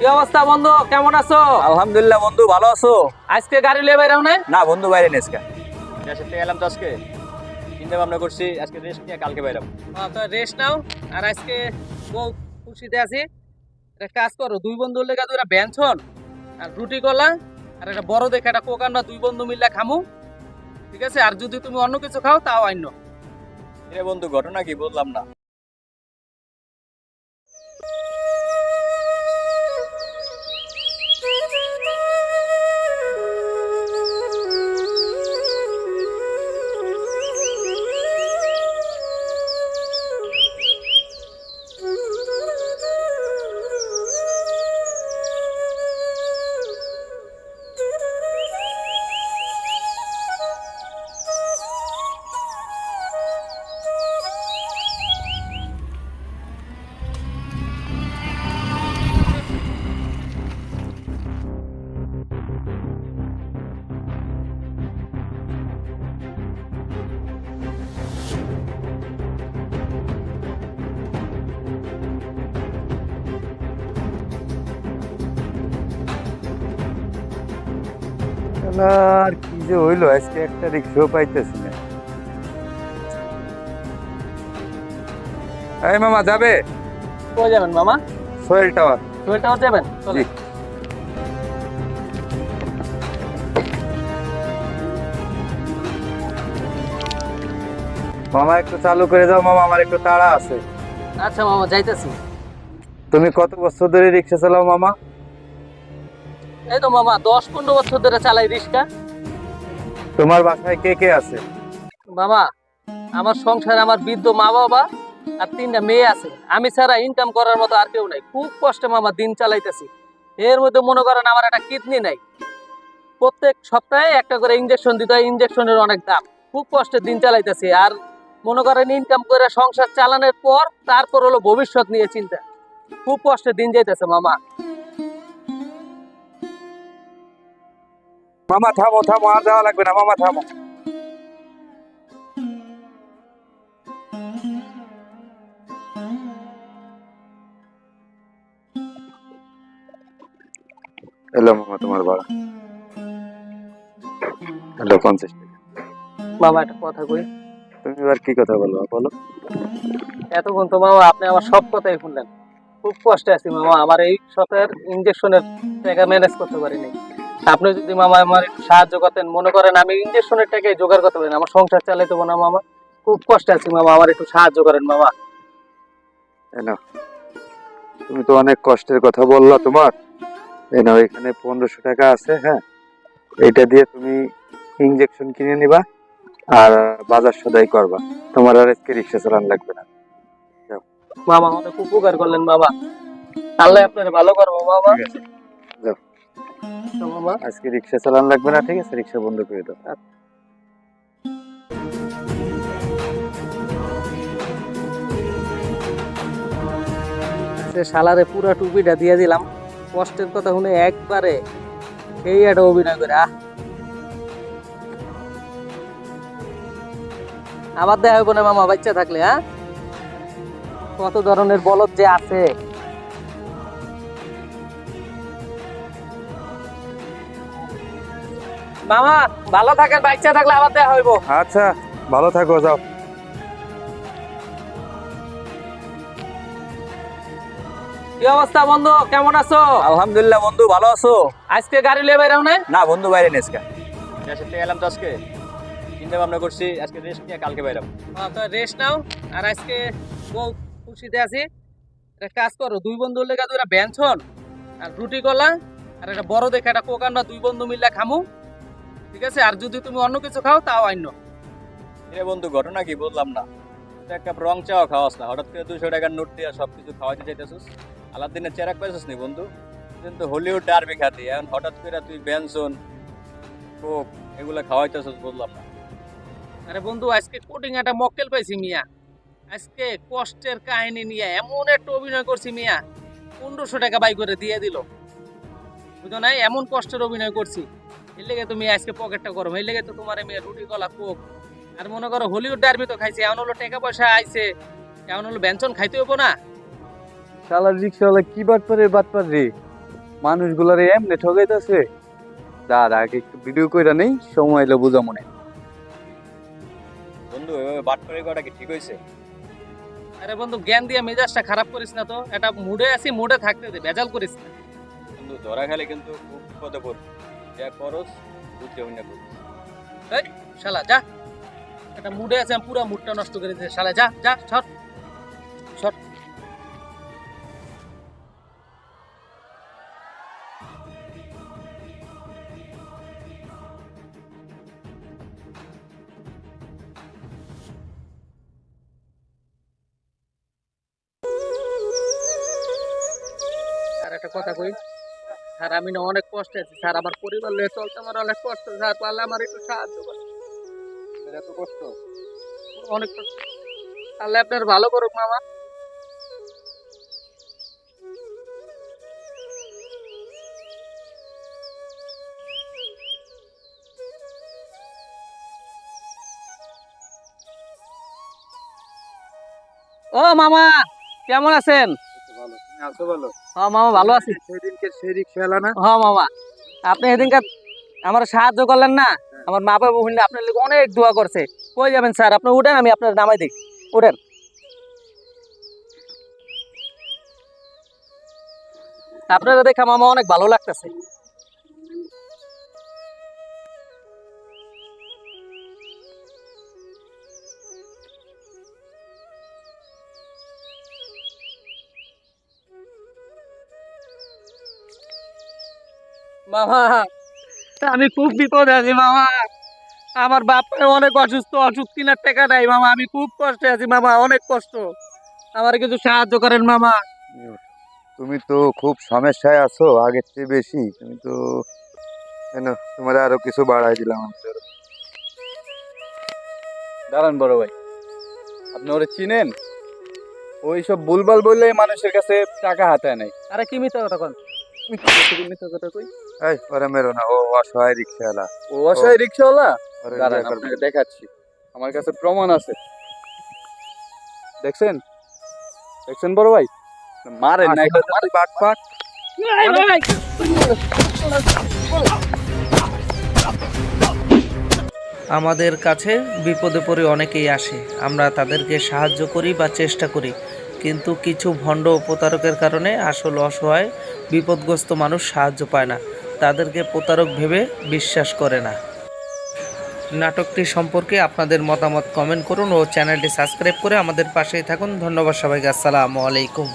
কি অবস্থা বন্ধু, কেমন আছো? আলহামদুলিল্লাহ বন্ধু, ভালো আছো? আজকে গাড়ি লিয়ে বেরাও না? না বন্ধু, বাইরে নেই আজকে। দেশের থেকে এলাম তো আজকে, চিন্তা ভাবনা করছি আজকে রেস্ট নিয়ে কালকে বাইরাম। তো রেস্ট নাও। আর আজকে বউ খুশিতে আছি। একটা কাজ করো, দুই বন্ধু লেগে দুইটা ব্যঞ্জন আর রুটি করলা আর একটা বড় দেখে একটা কোক আনবা, দুই বন্ধু মিললে খামু, ঠিক আছে? আর যদি তুমি অন্য কিছু খাও তাও আইনো। রে বন্ধু, ঘটনা কি বললাম না? আর কি যে হইলো, আজকে একটা রিক্সাও পাইতেছি না। এই মামা যাবে? কই যাবেন মামা? সোহেল টাওয়ার। সোহেল টাওয়ার যাবেন? চলে। জি। মামা একটু চালু করে দাও মামা, আমার একটু তাড়া আছে। আচ্ছা মামা, যাইতেছি। তুমি কত বছর ধরে রিক্সা চালাও মামা? এই তো মামা 10-15 বছর ধরে চালাই রিক্সা। তোমার বাসায় কে কে আছে? মামা, আমার সংসারে আমার বৃদ্ধ মা বাবা আর 3টা মেয়ে আছে। আমি ছাড়া ইনকাম করার মতো আর কেউ নাই। খুব কষ্টে মামা দিন চালাইতেছি। এর মধ্যে মনে করেন আমার একটা কিডনি নাই। প্রত্যেক সপ্তাহে একটা করে ইনজেকশন দিতে হয়, ইনজেকশনের অনেক দাম। খুব কষ্টে দিন চালাইতেছি। আর মনে করেন ইনকাম করে সংসার চালানোর পর তারপর হলো ভবিষ্যৎ নিয়ে চিন্তা। খুব কষ্টে দিন যাইতেছে মামা। মামা থামো থামো, আর দেওয়া লাগবে না মামা, থামো। এলো মামা তোমার ভাড়া, এলো 50 টাকা। মামা একটা কথা কই। তুমি এবার কি কথা বলবো বলো? এতক্ষণ তো মামা আপনি আমার সব কথাই শুনলেন। খুব কষ্টে আছি মামা, আমার এই সপ্তাহের ইনজেকশনের টাকা ম্যানেজ করতে পারিনি। আপনি যদি মামা আমার একটু সাহায্য করতেন, মনে করেন আমি ইনজেকশনের টাকায় জোগাড় করতে পারি, আমার সংসার চালাইতে পারবো না মামা। খুব কষ্টে আছি মামা, আমার একটু সাহায্য করেন মামা। এনো, তুমি তো অনেক কষ্টের কথা বললা তোমার। এনো, এখানে 1500 টাকা আছে, হ্যাঁ। এটা দিয়ে তুমি ইনজেকশন কিনে নিবা আর বাজার সদাই করবা। তোমার আর আজকে রিক্সা চালান লাগবে না। মামা অনেক উপকার করলেন মামা, আল্লাহ আপনার ভালো করবো মামা। ঠিক আছে, যাও। তো মামা আজকে রিক্সা চালান লাগবে না, ঠিক আছে? রিক্সা বন্ধ করে দাও। সে শালারে পুরা টুপিটা দিয়ে দিলাম। কষ্টের কথা শুনে একবারে সেই একটা অভিনয় করে আবার দেখা হইব না মামা বাচ্চা থাকলে। হ্যাঁ, কত ধরনের বলদ যে আছে। মামা ভালো থাকেন, বাচ্চা থাকলে আবার দেখা হইব। আচ্ছা, ভালো থাকো, যাও। কি অবস্থা বন্ধু, কেমন আছো? আলহামদুলিল্লাহ বন্ধু, ভালো আছো? আজকে গাড়ি লিয়ে বেরাও না? না বন্ধু, বাইরে নেই আজকে। দেশের থেকে এলাম তো আজকে, চিন্তা ভাবনা করছি আজকে রেস্ট নিয়ে কালকে বাইরাম। তো রেস্ট নাও। আর আজকে বউ খুশিতে আছি। একটা কাজ করো, দুই বন্ধু লেগে দুইটা ব্যঞ্জন আর রুটি করলা আর একটা বড় দেখে একটা কোক আনবা, দুই বন্ধু মিললে খামু, ঠিক আছে? আর যদি তুমি অন্য কিছু খাও তাও আইনো। রে বন্ধু, ঘটনা কি বললাম না? তুই একটা রং চাও খাওয়াস না, হঠাৎ করে 200 টাকার নোট দিয়ে সবকিছু খাওয়াইতে চাইতেছিস। আলাদিনের চেরাক পাইছিস নি বন্ধু? কিন্তু হলিউড ডারবি খাতি, এখন হঠাৎ করে তুই ব্যঞ্জন কোক এগুলা খাওয়াইতেছিস, বললাম না? আরে বন্ধু, আজকে কোটিং একটা মক্কেল পাইছি মিয়া। আজকে কষ্টের কাহিনী নিয়ে এমন একটা অভিনয় করছি মিয়া, 1500 টাকা বাই করে দিয়ে দিল। বুঝো নাই, এমন কষ্টের অভিনয় করছি। এর লেগে তুমি আজকে পকেটটা গরম, এর লেগে তো তোমার মেয়ে রুটি কলা কোক আর মনে করো হলিউড ডারবি তো খাইছে। এমন হলো টাকা পয়সা আইছে, এমন হলো ব্যঞ্জন খাইতে হইব না। শালা রিক্সাওয়ালা কি বাটপারে বাটপার রে! মানুষগুলার এমনি ঠকাইতেছে। তার আগে একটু ভিডিও কইরা নেই, সময় এলে বুঝা মনে। বন্ধু এভাবে বাট করে করা কি ঠিক হয়েছে? আরে বন্ধু, জ্ঞান দিয়ে মেজাজটা খারাপ করিস না তো। এটা মুডে আছি, মুডে থাকতে দে, ভেজাল করিস না। বন্ধু ধরা খেলে কিন্তু খুব বিপদে পড়বি। যা করস বুঝতে হই না করিস। এই শালা যা, এটা মুডে আছে, আমি পুরো মুডটা নষ্ট করে দিয়েছে। শালা যা যা, ছট ছট। আর একটা কথা কই স্যার, আমি না অনেক কষ্টে আছি স্যার। আমার পরিবার নিয়ে চলতে আমার অনেক কষ্ট স্যার। পারলে আমার একটু সাহায্য করেন। এত কষ্ট? অনেক কষ্ট। তাহলে আপনার ভালো করুক মামা। ও মামা, কেমন আছেন? ভালো, তুমি আছো ভালো? হ্যাঁ মামা, ভালো আছি। সেদিনকে সেই রিক্সাওয়ালা না? হ্যাঁ মামা, আপনি সেদিনকার আমার সাহায্য করলেন না। আমার মা বাবা বোন আপনার লিগে অনেক দোয়া করছে। কই যাবেন স্যার? আপনি উঠেন, আমি আপনার নামাই দিই। উঠেন। আপনারা দেখা মামা অনেক ভালো লাগতেছে। মামা, আমি খুব বিপদে আছি মামা। আমার বাপ অনেক অসুস্থ, ওষুধ কেনার টাকা নাই মামা। আমি খুব কষ্টে আছি মামা, অনেক কষ্ট। আমার কিছু সাহায্য করেন মামা। তুমি তো খুব সমস্যায় আছো আগের চেয়ে বেশি। তুমি তো কেন, তোমার আরো কিছু বাড়াই দিলাম আমি তো। দাঁড়ান বড় ভাই, আপনি ওরে চিনেন? ওই সব ভুলভাল বললে মানুষের কাছে টাকা হাতায় নাই। আরে কি মিথ্যা কথা কোন? মিথ্যা কথা কই? এই ওরে মেরো না, ও অসহায় রিক্সাওয়ালা। ও অসহায় রিক্সাওয়ালা? ওরে দাঁড়ান, বিয়ে করবো। আপনাকে দেখাচ্ছি। আমার কাছে প্রমাণ আছে। দেখছেন? দেখছেন বড় ভাই? মারেন না, আসলে তুমি বাটপাট। আমাদের কাছে বিপদে পড়ে অনেকেই আসে, আমরা তাদেরকে সাহায্য করি বা চেষ্টা করি, কিন্তু কিছু ভণ্ড ও প্রতারকের কারণে আসল অসহায় বিপদগ্রস্ত মানুষ সাহায্য পায় না, তাদেরকে প্রতারক ভেবে বিশ্বাস করে না। নাটকটি সম্পর্কে আপনাদের মতামত কমেন্ট করুন ও চ্যানেলটি সাবস্ক্রাইব করে আমাদের পাশেই থাকুন। ধন্যবাদ সবাইকে। আসসালামু আলাইকুম।